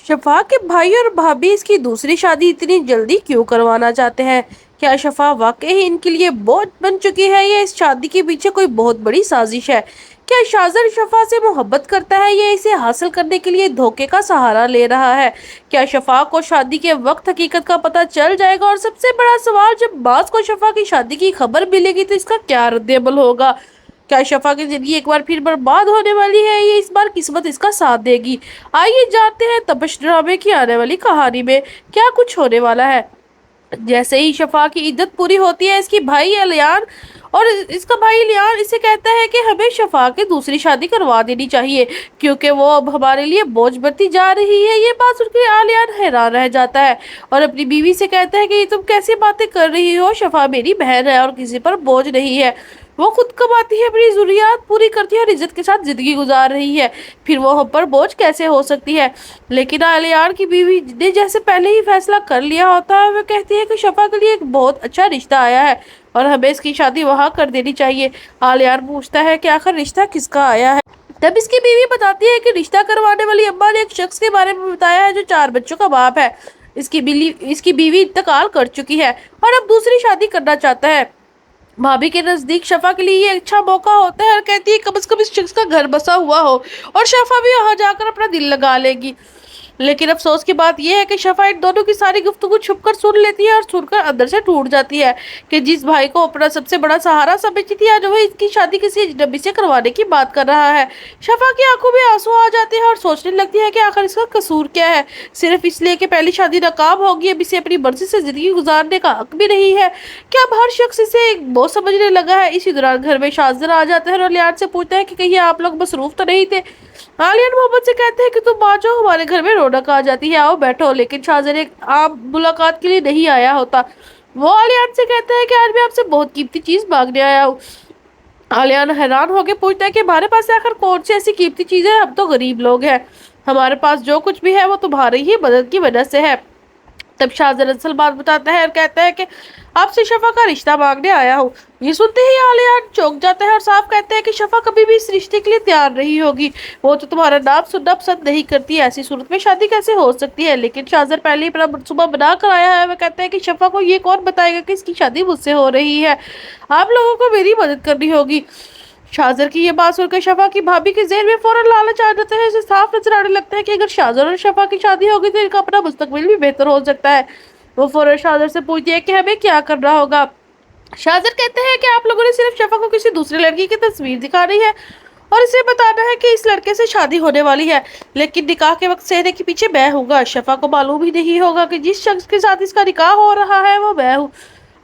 शफा के भाई और भाभी इसकी दूसरी शादी इतनी जल्दी क्यों करवाना चाहते हैं? क्या शफा वाकई ही इनके लिए बोझ बन चुकी है या इस शादी के पीछे कोई बहुत बड़ी साजिश है? क्या शाजर शफा से मोहब्बत करता है या इसे हासिल करने के लिए धोखे का सहारा ले रहा है? क्या शफा को शादी के वक्त हकीकत का पता चल जाएगा? और सबसे बड़ा सवाल, जब बास को शफा की शादी की खबर मिलेगी तो इसका क्या रद्द-ए-अमल होगा? क्या शफा की जिंदगी एक बार फिर बर्बाद होने वाली है या इस बार किस्मत इसका साथ देगी? आइए जानते हैं तपश ड्रामे की आने वाली कहानी में क्या कुछ होने वाला है। जैसे ही शफा की इद्दत पूरी होती है, इसका भाई लियान इसे कहता है कि हमें शफा की दूसरी शादी करवा देनी चाहिए क्योंकि वो अब हमारे लिए बोझ बनती जा रही है। ये बात सुनकर आलियान हैरान रह जाता है और अपनी बीवी से कहता है कि ये तुम कैसी बातें कर रही हो? शफा मेरी बहन है और किसी पर बोझ नहीं है। वो खुद कमाती है, अपनी जरूरियात पूरी करती है और इज्जत के साथ जिंदगी गुजार रही है, फिर वो हम पर बोझ कैसे हो सकती है? लेकिन आलियान की बीवी ने जैसे पहले ही फैसला कर लिया होता है, वो कहती है कि शफा के लिए एक बहुत अच्छा रिश्ता आया है और हमें इसकी शादी वहां कर देनी चाहिए। आलियान पूछता है कि आखिर रिश्ता किसका आया है? तब इसकी बीवी बताती है कि रिश्ता करवाने वाली अम्मा ने एक शख्स के बारे में बताया है जो 4 बच्चों का बाप है। इसकी बीवी इंतकाल कर चुकी है और अब दूसरी शादी करना चाहता है। भाभी के नजदीक शफा के लिए ये अच्छा मौका होता है और कहती है कम से कम इस शख्स का घर बसा हुआ हो और शफा भी वहां जाकर अपना दिल लगा लेगी। लेकिन अफसोस की बात यह है कि शफा इन दोनों की सारी गुफ्तगू छुपकर सुन लेती है और सुनकर अंदर से टूट जाती है कि जिस भाई को अपना सबसे बड़ा सहारा समझती थी, आज वह इसकी शादी किसी अजनबी से करवाने की बात कर रहा है। शफा की आंखों में आंसू आ जाते हैं और सोचने लगती है कि आखिर इसका कसूर क्या है, सिर्फ इसलिए कि पहली शादी नाकाम होगी, अब इसे अपनी मर्जी से जिंदगी गुजारने का हक भी नहीं है। क्या अब हर शख्स इसे एक बोझ समझने लगा है? इसी दौरान घर में शाजर आ जाता है और लियान से पूछता है कि कहीं आप लोग मसरूफ तो नहीं थे? आलियान मोहम्मद से कहते हैं कि तुम आ जाओ, हमारे घर में रौनक आ जाती है, आओ बैठो। लेकिन शाहजहां एक आम मुलाकात के लिए नहीं आया होता। वो आलियान से कहता है कि आज मैं आपसे बहुत कीमती चीज मांगने आया हूँ। आलियान हैरान होकर पूछता है कि हमारे पास आखिर कौन सी ऐसी कीमती चीज है? हम तो गरीब लोग हैं, हमारे पास जो कुछ भी है वो तुम्हारी ही मदद की वजह से है। तब शाहजहां असल बात बताता है और कहता है कि आपसे शफा का रिश्ता मांगने आया हूँ। ये सुनते ही आलियान चौंक जाता है और साफ कहते हैं कि शफा कभी भी इस रिश्ते के लिए तैयार नहीं होगी, वो तो तुम्हारा नाम सुनना पसंद नहीं करती, ऐसी सूरत में शादी कैसे हो सकती है? लेकिन शाहजहां पहले ही अपना मनसूबा बना कर आया है। वह कहता है कि शफा को ये कौन बताएगा कि इसकी शादी मुझसे हो रही है, आप लोगों को मेरी मदद करनी होगी। शाहजहां की ये बात सुनकर शफा की भाभी के ज़हन में फौरन लालच आ जाता है। इसे साफ नजर आने लगता है कि अगर शाहजहां और शफा की शादी होगी तो इनका अपना मुस्तकबिल भी बेहतर हो सकता है। वो फौरन शाहजहां से पूछती है कि हमें क्या करना होगा। शाहजहां कहते हैं कि आप लोगों ने सिर्फ शफा को किसी दूसरे लड़की की तस्वीर दिखानी है और इसे बताना है कि इस लड़के से शादी होने वाली है, लेकिन निकाह के वक्त सेहरे के पीछे मैं हूँगा। शफा को मालूम ही नहीं होगा कि जिस शख्स के साथ इसका निकाह हो रहा है वो मैं हूँ।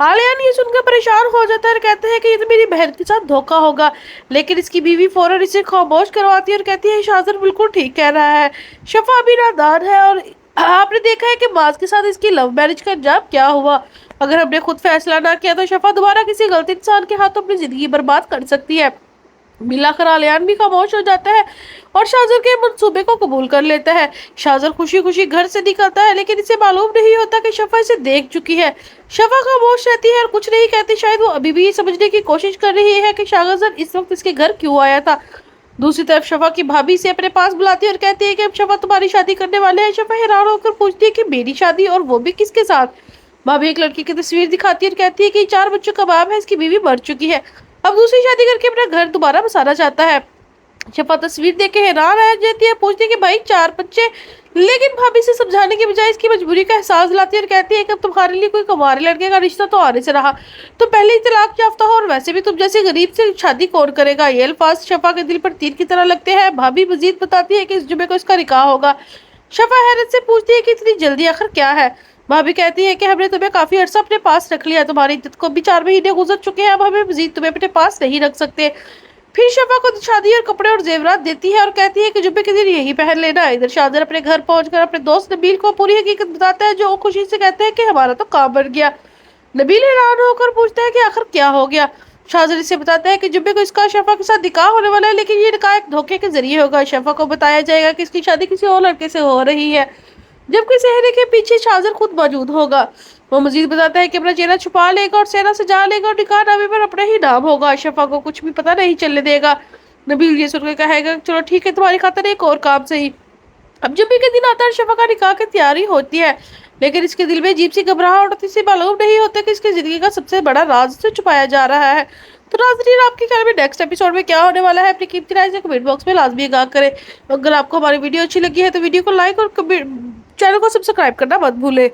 आलियान ये सुनकर परेशान हो जाता है और कहते हैं कि ये तो मेरी बहन के साथ धोखा होगा। लेकिन इसकी बीवी फौरन इसे खामोश करवाती है और कहती है शाहजहां बिल्कुल ठीक कह रहा है, शफा भी नादान है और आपने देखा है कि बाज के साथ इसकी लव मैरिज का अंजाम क्या हुआ। अगर हमने खुद फैसला ना किया तो शफा दोबारा किसी गलत इंसान के हाथों अपनी जिंदगी बर्बाद कर सकती है। मिलाकर आलियान भी खामोश हो जाता है और शाहजहां के मंसूबे को कबूल कर लेता है। शाहजहां खुशी खुशी घर से निकलता है, लेकिन इसे मालूम नहीं होता कि शफा इसे देख चुकी है। शफा खामोश रहती है और कुछ नहीं कहती, शायद वो अभी भी ये समझने की कोशिश कर रही है कि शाहजहां इस वक्त इसके घर क्यों आया था। दूसरी तरफ शफा की भाभी से अपने पास बुलाती है और कहती है कि अब शफा तुम्हारी शादी करने वाले हैं। शफा हैरान होकर पूछती है कि मेरी शादी, और वो भी किसके साथ? भाभी एक लड़की की तस्वीर दिखाती है और कहती है कि 4 बच्चों का बाप है, इसकी बीवी मर चुकी है, अब दूसरी शादी करके अपना घर दोबारा बसाना चाहता है। शफा तस्वीर देख के हैरान रह जाती है, पूछती है कि भाई 4 बच्चे? लेकिन भाभी से समझाने के बजाय इसकी मजबूरी का एहसास दिलाती है और कहती है कि अब तुम्हारे लिए कोई कुंवारे लड़के का रिश्ता तो आने से रहा, तो पहले ही तलाक याफ्ता हो और वैसे भी तुम जैसे गरीब से शादी कौन करेगा। ये अल्फाज शफा के दिल पर तीर की तरह लगते हैं। भाभी मजीद बताती है कि इस जुमे को इसका निकाह होगा। शफा हैरत से पूछती है कि इतनी जल्दी आखिर क्या है? भाभी कहती है कि हमने तुम्हें काफी अर्सा अपने पास रख लिया, तुम्हारी इद्दत को भी 4 महीने गुजर चुके हैं, अब हमें मजीद तुम्हें अपने पास नहीं रख सकते। फिर शफा को शादी और कपड़े और जेवरात देती है और कहती है कि जुम्मे के दिन यही पहन लेना। इधर शाहजहां अपने घर पहुंचकर अपने दोस्त नबील को पूरी हकीकत बताता है, जो खुशी से कहते हैं कि हमारा तो काम बन गया। नबील हैरान होकर पूछता है कि आखिर क्या हो गया। शाहजहां इसे बताता है कि जुम्मे को इसका शफा के साथ निकाह होने वाला है, लेकिन ये निकाह एक धोखे के जरिए होगा। शफा को बताया जाएगा कि इसकी शादी किसी और लड़के से हो रही है, जबकि सेहरे के पीछे शाहजहां खुद मौजूद होगा। वो मजीद बताता है कि अपना चेहरा छुपा लेगा और सेहरा सजा लेगा और निकाह नामे पर अपना ही नाम होगा, शफा को कुछ भी पता नहीं चलने देगा। नबील ये सुनकर कहेगा चलो ठीक है, तुम्हारी खातिर एक और काम सही। अब जब भी के दिन आता है शफा का निकाह की तैयारी होती है, लेकिन इसके दिल में अजीब सी घबराहट होती, इसे मालूम नहीं होता कि इसकी जिंदगी का सबसे बड़ा राज से छुपाया जा रहा है। तो नाज़रीन, आपके ख्याल में नेक्स्ट एपिसोड में क्या होने वाला है? अपनी कीमती राय से कमेंट बॉक्स में लाजमी आगाह करें। अगर आपको हमारी वीडियो अच्छी लगी है तो वीडियो को लाइक और चैनल को सब्सक्राइब करना मत भूलें।